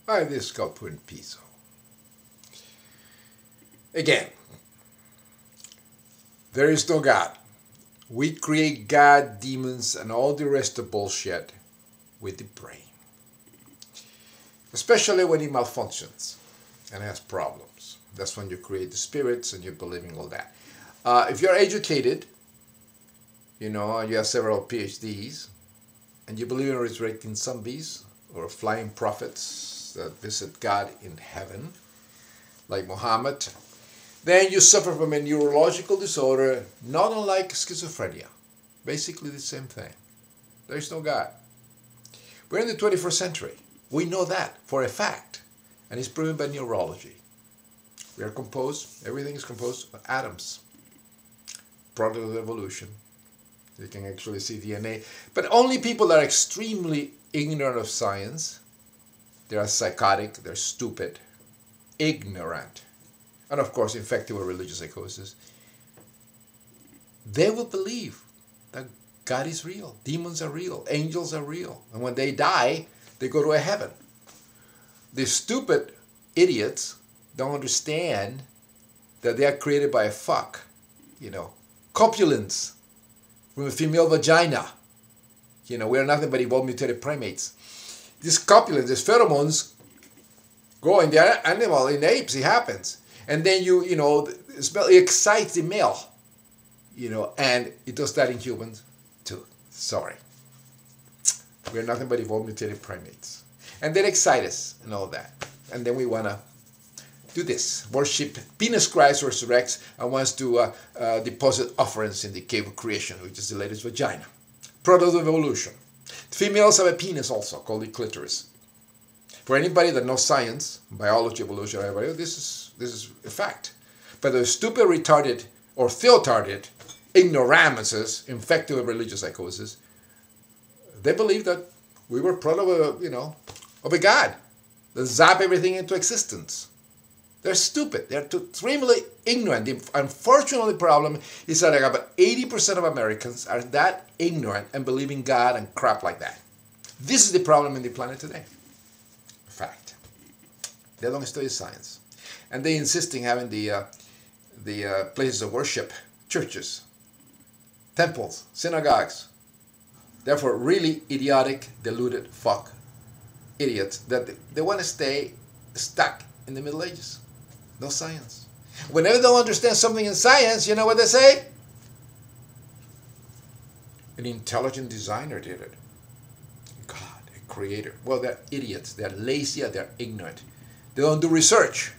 This is called put in piso. Again, there is no God. We create God, demons, and all the rest of bullshit with the brain. Especially when it malfunctions and has problems. That's when you create the spirits and you're believing all that. If you're educated, you have several PhDs, and you believe in resurrecting zombies or flying prophets that visit God in heaven, like Muhammad, then you suffer from a neurological disorder not unlike schizophrenia. Basically the same thing. There is no God. We're in the 21st century. We know that for a fact, and it's proven by neurology. We are composed, everything is composed of atoms, product of evolution. You can actually see DNA. But only people that are extremely ignorant of science, they are psychotic, they're stupid, ignorant, and of course infected with religious psychosis, they will believe that God is real, demons are real, angels are real, and when they die, they go to a heaven. The stupid idiots don't understand that they are created by a fuck, copulence from a female vagina. We are nothing but evolved mutated primates. These copulence, these pheromones, go in the animal, in apes, it happens. And then it excites the male, and it does that in humans too. Sorry. We're nothing but evolved mutated primates. And they excite us and all that. And then we want to do this. Worship penis Christ resurrects and wants to deposit offerings in the cave of creation, which is the latest vagina. Product of evolution. Females have a penis also, called the clitoris. For anybody that knows science, biology, evolution, everybody, this is a fact. But the stupid, retarded, or theotarded ignoramuses infected with religious psychosis, they believe that we were product of a God that zap everything into existence. They're stupid. They're extremely ignorant. The unfortunate problem is that about 80% of Americans are that ignorant and believe in God and crap like that. This is the problem in the planet today. Fact. They don't study science. And they insist in having the places of worship, churches, temples, synagogues. Therefore, really idiotic, deluded fuck idiots that they want to stay stuck in the Middle Ages. No science. Whenever they don't understand something in science, you know what they say? An intelligent designer did it. God, a creator. Well, they're idiots. They're lazy. They're ignorant. They don't do research.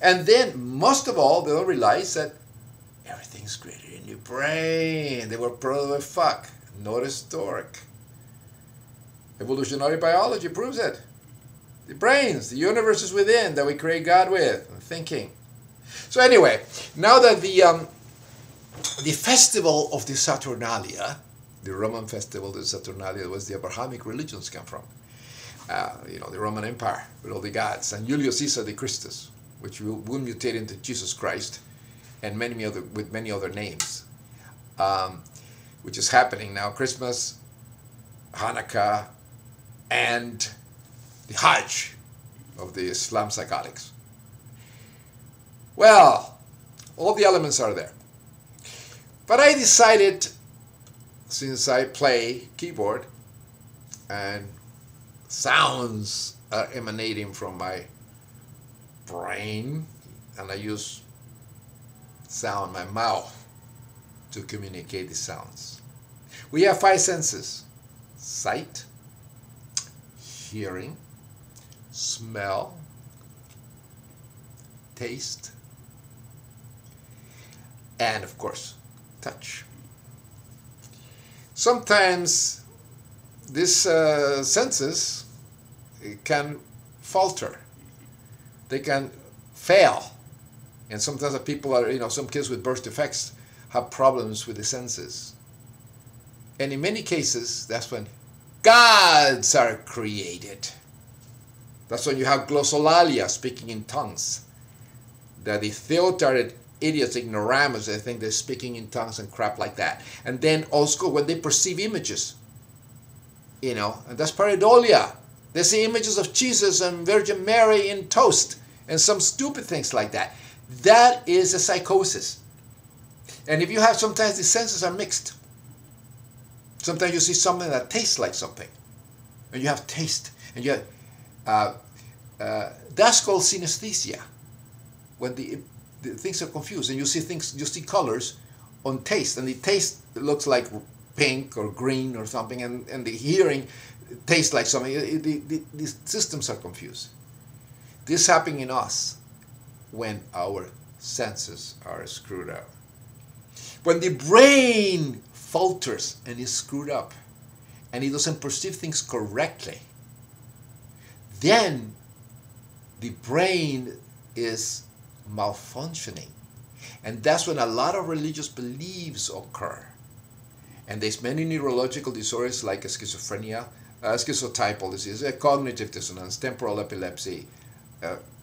And then, most of all, they don't realize that everything's created in your brain. They were product of fuck. Not historic. Evolutionary biology proves it. The brains, the universe is within that we create God with, thinking. So anyway, now that the festival of the Saturnalia, the Roman festival of the Saturnalia, was the Abrahamic religions come from. The Roman Empire with all the gods, and Julius Caesar the Christus, which will mutate into Jesus Christ, and many other names, which is happening now. Christmas, Hanukkah, and the Hajj of the Islam psychotics. Well, all the elements are there. But I decided, since I play keyboard and sounds are emanating from my brain, and I use sound, my mouth, to communicate the sounds. We have 5 senses: sight, hearing, smell, taste, and of course, touch. Sometimes these senses can falter. They can fail. And sometimes the people are, some kids with birth defects have problems with the senses. And in many cases, that's when gods are created. That's when you have glossolalia, speaking in tongues. That the theotarded idiots, ignoramus, they think they're speaking in tongues and crap like that. And then also when they perceive images, and that's pareidolia. They see images of Jesus and Virgin Mary in toast and some stupid things like that. That is a psychosis. And if you have, sometimes the senses are mixed. Sometimes you see something that tastes like something. And you have taste. And you have, that's called synesthesia. When the things are confused and you see things, you see colors on taste. And the taste looks like pink or green or something. And the hearing tastes like something. The systems are confused. This happens in us when our senses are screwed up. When the brain falters and is screwed up and it doesn't perceive things correctly, then the brain is malfunctioning. And that's when a lot of religious beliefs occur. And there's many neurological disorders like schizophrenia, schizotypal disease, cognitive dissonance, temporal epilepsy,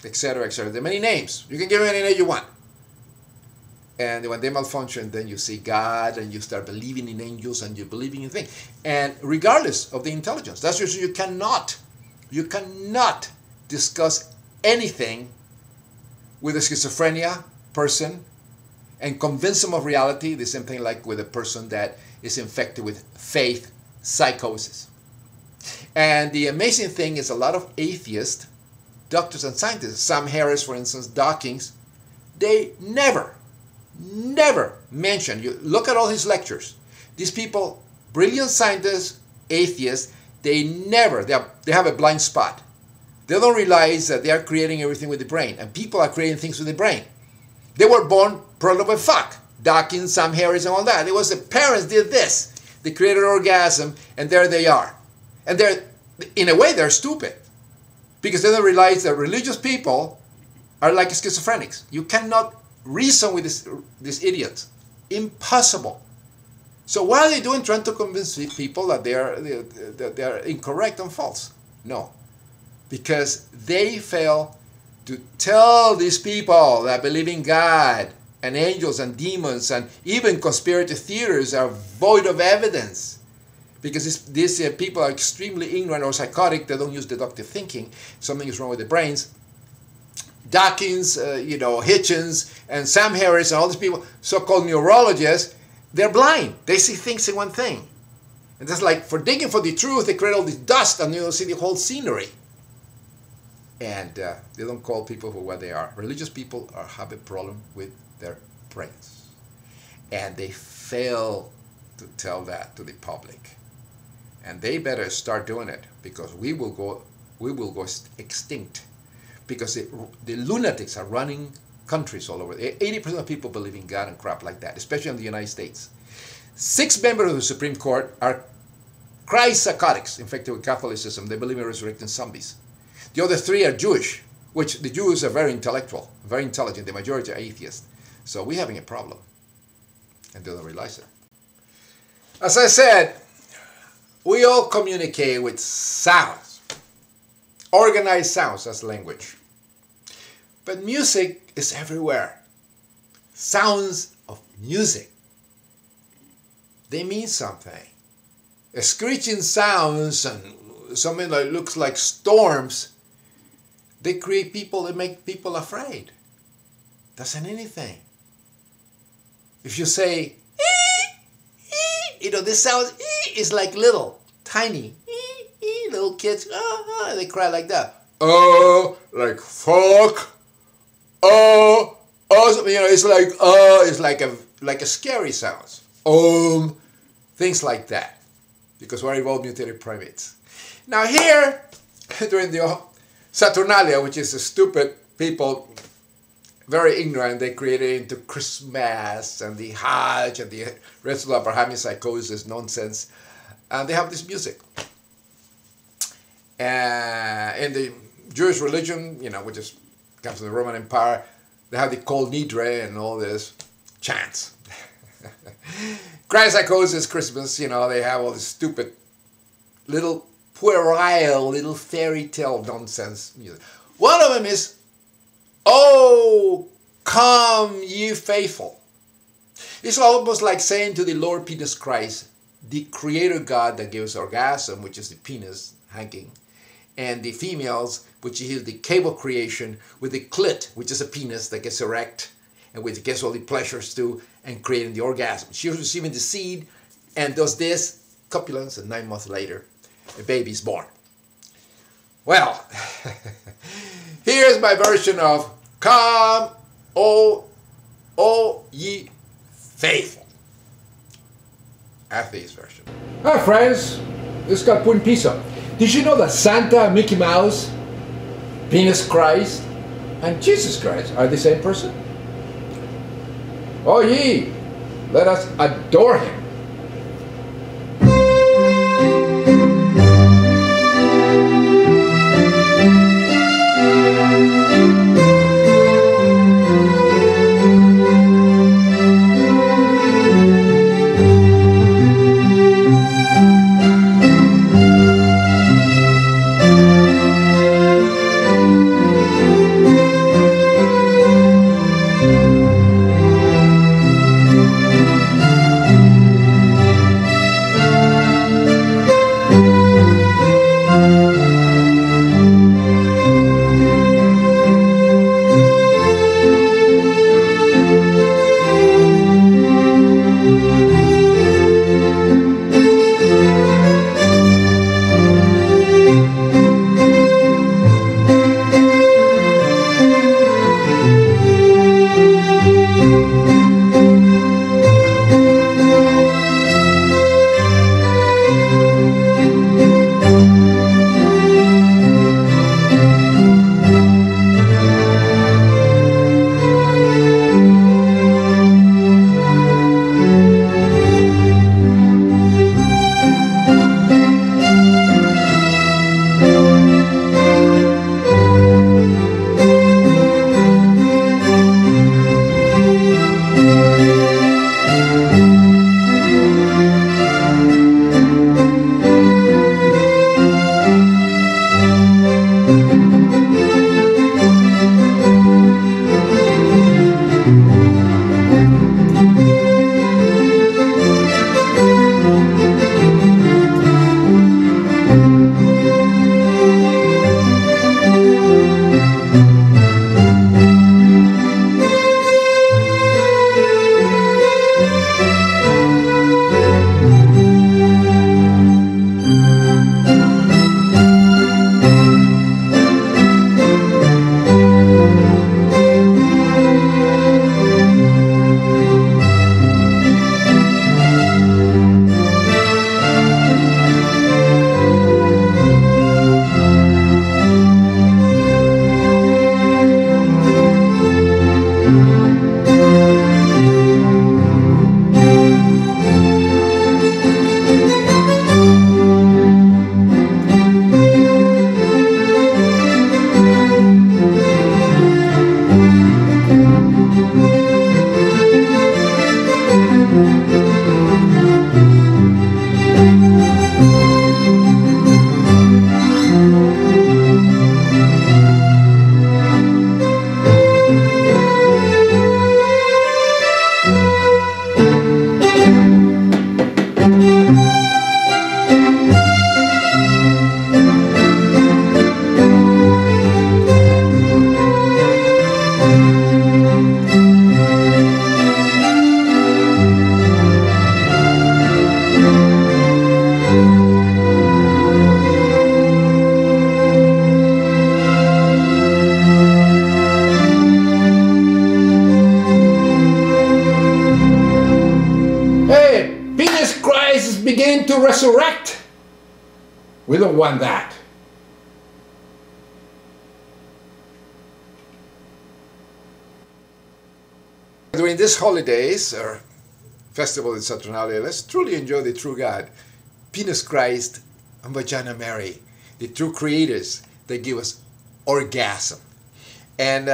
etc., etc. There are many names. You can give them any name you want. And when they malfunction, then you see God and you start believing in angels and you're believing in things. And regardless of the intelligence, that's the reason you cannot discuss anything with a schizophrenia person and convince them of reality, the same thing like with a person that is infected with faith psychosis. And the amazing thing is a lot of atheists, doctors and scientists, Sam Harris, for instance, Dawkins, they never mention, you look at all his lectures, these people, brilliant scientists, atheists, they have a blind spot. They don't realize that they are creating everything with the brain, and people are creating things with the brain. They were born product of fuck. Dawkins, Sam Harris, and all that. It was the parents did this. They created orgasm, and there they are. And they're, in a way, they're stupid. Because they don't realize that religious people are like schizophrenics. You cannot reason with these idiots. Impossible. So what are they doing trying to convince people that they are incorrect and false? No. Because they fail to tell these people that believe in God and angels and demons and even conspiracy theories are void of evidence. Because these people are extremely ignorant or psychotic. They don't use deductive thinking. Something is wrong with the brains. Dawkins, Hitchens, and Sam Harris, and all these people, so-called neurologists, they're blind. They see things in one thing. And that's like, for digging for the truth, they create all this dust, and you see the whole scenery. And they don't call people for what they are. Religious people have a problem with their brains. And they fail to tell that to the public. And they better start doing it, because we will go extinct. Because the lunatics are running countries all over. 80% of people believe in God and crap like that, especially in the United States. 6 members of the Supreme Court are Christ-Psychotics, infected with Catholicism. They believe in resurrecting zombies. The other 3 are Jewish, which the Jews are very intellectual, very intelligent. The majority are atheists. So we're having a problem. And they don't realize it. As I said, we all communicate with sounds. Organized sounds as language. But music is everywhere. Sounds of music. They mean something. Screeching sounds and something that looks like storms, they create people, they make people afraid. Doesn't anything. If you say, this sound is like little, tiny, little kids, they cry like that. Like fuck. It's like a scary sound. Things like that. Because we're evolved mutated primates. Now here, during the Saturnalia, which is a stupid people, very ignorant, they created into Christmas and the Hajj and the rest of the Abrahamic psychosis nonsense. And they have this music. In the Jewish religion, which comes from the Roman Empire, they have the Kol Nidre and all this chants. Christ-Psychosis, Christmas, they have all this stupid little puerile, little fairy tale nonsense music. One of them is, "Oh, come ye faithful." It's almost like saying to the Lord Penis Christ, the creator God that gives orgasm, which is the penis hanging, and the females, which is the cable creation with the clit, which is a penis that gets erect and which gets all the pleasures too and creating the orgasm. She's receiving the seed and does this, copulence, and 9 months later, a baby is born. Well, here's my version of Come, O ye faithful. Atheist version. Hi friends, this got put in pizza. Did you know that Santa, Mickey Mouse, Penis Christ, and Jesus Christ are the same person? Oh ye, let us adore him. Begin to resurrect. We don't want that. During these holidays or festival in Saturnalia, let's truly enjoy the true God, Penis Christ and Vagina Mary, the true creators that give us orgasm. And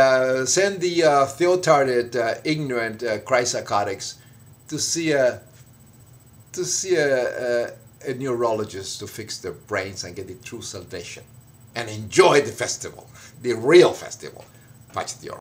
send the theotarded, ignorant Christ-Psychotics to see a neurologist to fix their brains and get the true salvation. And enjoy the festival, the real festival. Pace Dio.